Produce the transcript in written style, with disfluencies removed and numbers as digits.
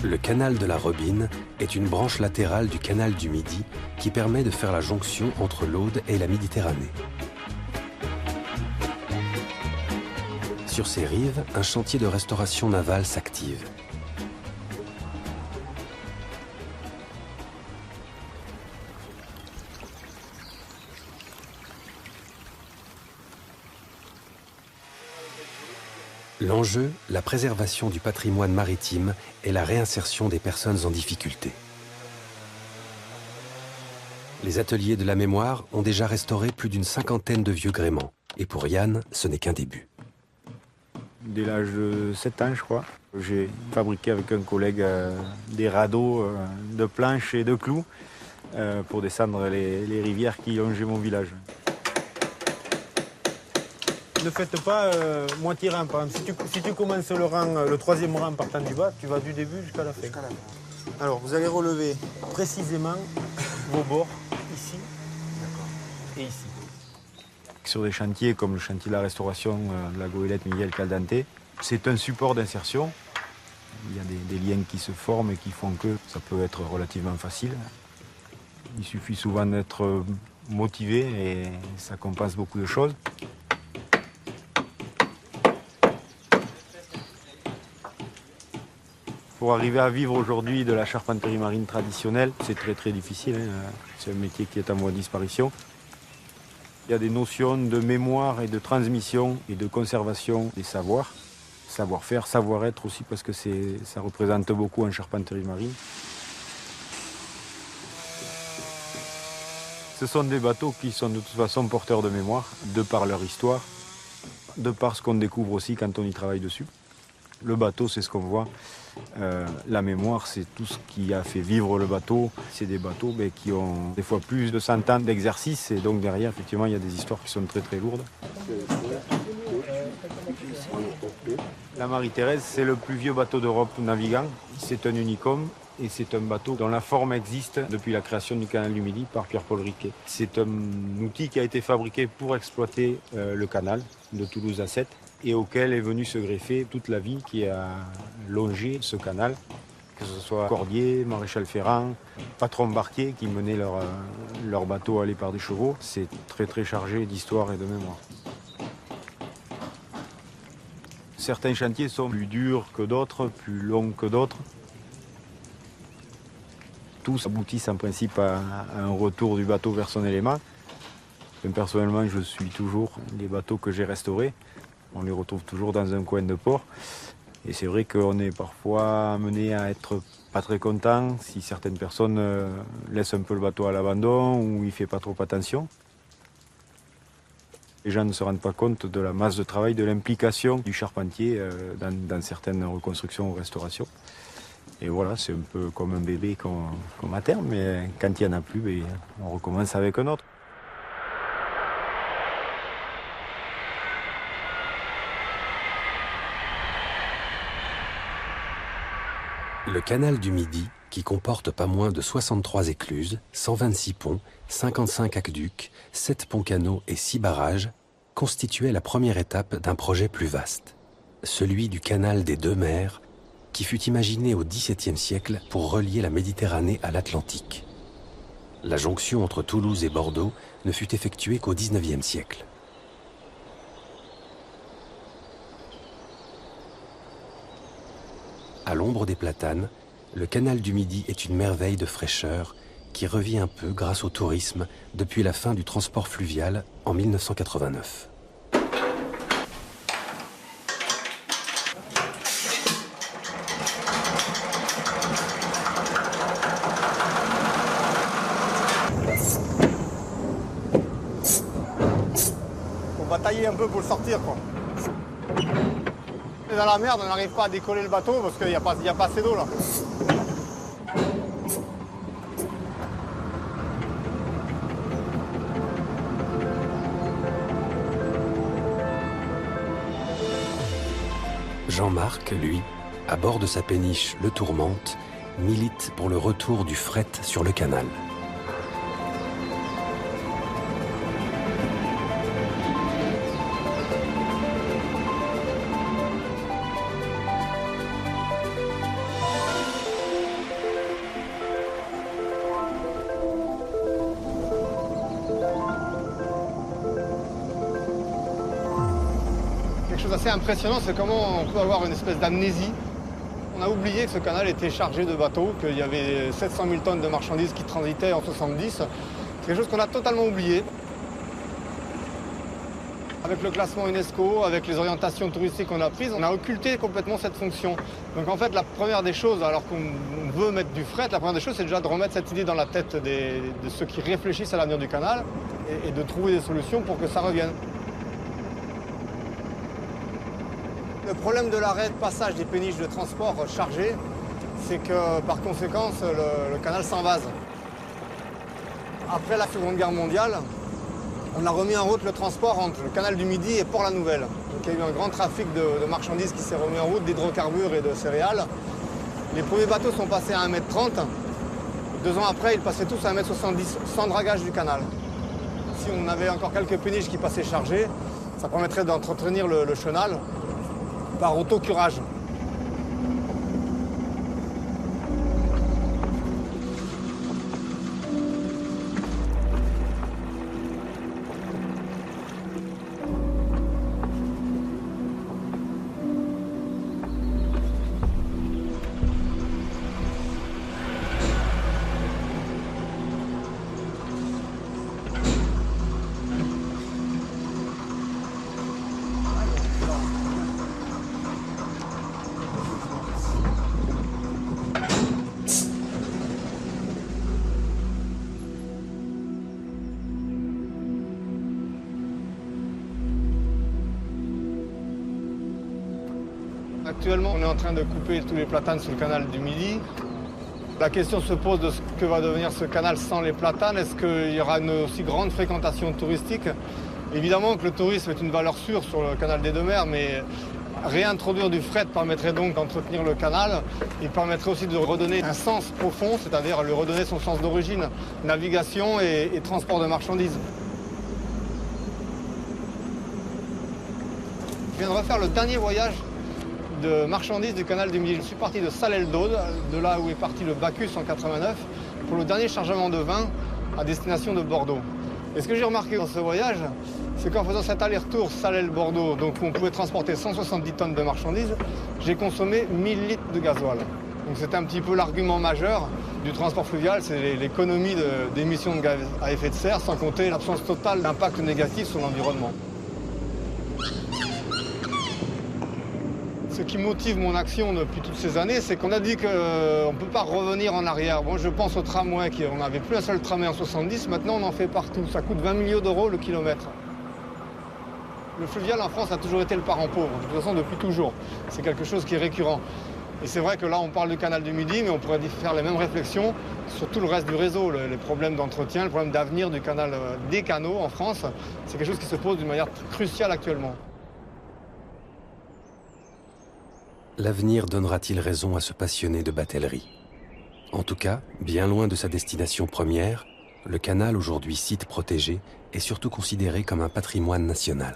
Le canal de la Robine est une branche latérale du canal du Midi qui permet de faire la jonction entre l'Aude et la Méditerranée. Sur ses rives, un chantier de restauration navale s'active. L'enjeu, la préservation du patrimoine maritime et la réinsertion des personnes en difficulté. Les ateliers de la mémoire ont déjà restauré plus d'une cinquantaine de vieux gréements. Et pour Yann, ce n'est qu'un début. Dès l'âge de 7 ans, je crois, j'ai fabriqué avec un collègue des radeaux de planches et de clous pour descendre les rivières qui longeaient mon village. Ne faites pas moitié rang. Par exemple, si tu commences le rang, le troisième rang partant du bas, tu vas du début jusqu'à la fin. Alors, vous allez relever précisément vos bords, ici et ici. Sur des chantiers comme le chantier de la restauration de la goélette Miguel Caldante, c'est un support d'insertion. Il y a des liens qui se forment et qui font que ça peut être relativement facile. Il suffit souvent d'être motivé et ça compense beaucoup de choses. Pour arriver à vivre aujourd'hui de la charpenterie marine traditionnelle, c'est très difficile. C'est un métier qui est en voie de disparition. Il y a des notions de mémoire et de transmission et de conservation des savoirs. Savoir-faire, savoir-être aussi, parce que ça représente beaucoup en charpenterie marine. Ce sont des bateaux qui sont de toute façon porteurs de mémoire, de par leur histoire, de par ce qu'on découvre aussi quand on y travaille dessus. Le bateau, c'est ce qu'on voit. La mémoire, c'est tout ce qui a fait vivre le bateau. C'est des bateaux qui ont des fois plus de 100 ans d'exercice. Et donc derrière, effectivement, il y a des histoires qui sont très lourdes. La Marie-Thérèse, c'est le plus vieux bateau d'Europe navigant. C'est un unicum. Et c'est un bateau dont la forme existe depuis la création du canal du Midi par Pierre-Paul Riquet. C'est un outil qui a été fabriqué pour exploiter le canal de Toulouse à Sète et auquel est venu se greffer toute la vie qui a longé ce canal, que ce soit cordier, maréchal Ferrand, patron barquier qui menaient leur bateau à l'épar des chevaux. C'est très chargé d'histoire et de mémoire. Certains chantiers sont plus durs que d'autres, plus longs que d'autres. Tous aboutissent en principe à un retour du bateau vers son élément. Personnellement, je suis toujours les bateaux que j'ai restaurés. On les retrouve toujours dans un coin de port. Et c'est vrai qu'on est parfois amené à être pas très content si certaines personnes laissent un peu le bateau à l'abandon ou il ne fait pas trop attention. Les gens ne se rendent pas compte de la masse de travail, de l'implication du charpentier dans certaines reconstructions ou restaurations. Et voilà, c'est un peu comme un bébé qu'on materne, mais quand il n'y en a plus, on recommence avec un autre. Le canal du Midi, qui comporte pas moins de 63 écluses, 126 ponts, 55 aqueducs, 7 ponts-canaux et 6 barrages, constituait la première étape d'un projet plus vaste, celui du canal des deux mers, qui fut imaginé au XVIIe siècle pour relier la Méditerranée à l'Atlantique. La jonction entre Toulouse et Bordeaux ne fut effectuée qu'au XIXe siècle. À l'ombre des platanes, le canal du Midi est une merveille de fraîcheur qui revit un peu grâce au tourisme depuis la fin du transport fluvial en 1989. On va tailler un peu pour le sortir, quoi. Dans la merde, on n'arrive pas à décoller le bateau parce qu'il n'y a pas assez d'eau là. Jean-Marc, lui, à bord de sa péniche Le Tourmente, milite pour le retour du fret sur le canal. chose d'assez impressionnant, c'est comment on peut avoir une espèce d'amnésie. On a oublié que ce canal était chargé de bateaux, qu'il y avait 700 000 tonnes de marchandises qui transitaient en 70. C'est quelque chose qu'on a totalement oublié. Avec le classement UNESCO, avec les orientations touristiques qu'on a prises, on a occulté complètement cette fonction. Donc en fait, la première des choses, alors qu'on veut mettre du fret, la première des choses, c'est déjà de remettre cette idée dans la tête de ceux qui réfléchissent à l'avenir du canal et de trouver des solutions pour que ça revienne. Le problème de l'arrêt de passage des péniches de transport chargées, c'est que par conséquence, le canal s'envase. Après la Seconde Guerre mondiale, on a remis en route le transport entre le canal du Midi et Port-la-Nouvelle. Donc il y a eu un grand trafic de marchandises qui s'est remis en route, d'hydrocarbures et de céréales. Les premiers bateaux sont passés à 1,30 m. 2 ans après, ils passaient tous à 1,70 m, sans dragage du canal. Si on avait encore quelques péniches qui passaient chargées, ça permettrait d'entretenir le chenal par autocurage. Actuellement, on est en train de couper tous les platanes sur le canal du Midi. La question se pose de ce que va devenir ce canal sans les platanes. Est-ce qu'il y aura une aussi grande fréquentation touristique? Évidemment que le tourisme est une valeur sûre sur le canal des Deux-Mers, mais réintroduire du fret permettrait donc d'entretenir le canal. Il permettrait aussi de redonner un sens profond, c'est-à-dire lui redonner son sens d'origine, navigation et transport de marchandises. Je viens de refaire le dernier voyage de marchandises du canal du Midi. Je suis parti de Salelles-d'Aude, de là où est parti le Bacchus en 89, pour le dernier chargement de vin à destination de Bordeaux. Et ce que j'ai remarqué dans ce voyage, c'est qu'en faisant cet aller-retour Salelles-Bordeaux, donc où on pouvait transporter 170 tonnes de marchandises, j'ai consommé 1000 litres de gasoil. Donc c'était un petit peu l'argument majeur du transport fluvial, c'est l'économie d'émissions de gaz à effet de serre, sans compter l'absence totale d'impact négatif sur l'environnement. Ce qui motive mon action depuis toutes ces années, c'est qu'on a dit qu'on ne peut pas revenir en arrière. Moi, je pense au tramway, on n'avait plus un seul tramway en 70, maintenant on en fait partout. Ça coûte 20 millions d'euros le kilomètre. Le fluvial en France a toujours été le parent pauvre, de toute façon depuis toujours. C'est quelque chose qui est récurrent. Et c'est vrai que là, on parle du canal du Midi, mais on pourrait faire les mêmes réflexions sur tout le reste du réseau. Les problèmes d'entretien, le problème d'avenir du canal des canaux en France, c'est quelque chose qui se pose d'une manière cruciale actuellement. L'avenir donnera-t-il raison à ce passionné de batellerie? En tout cas, bien loin de sa destination première, le canal, aujourd'hui site protégé, est surtout considéré comme un patrimoine national.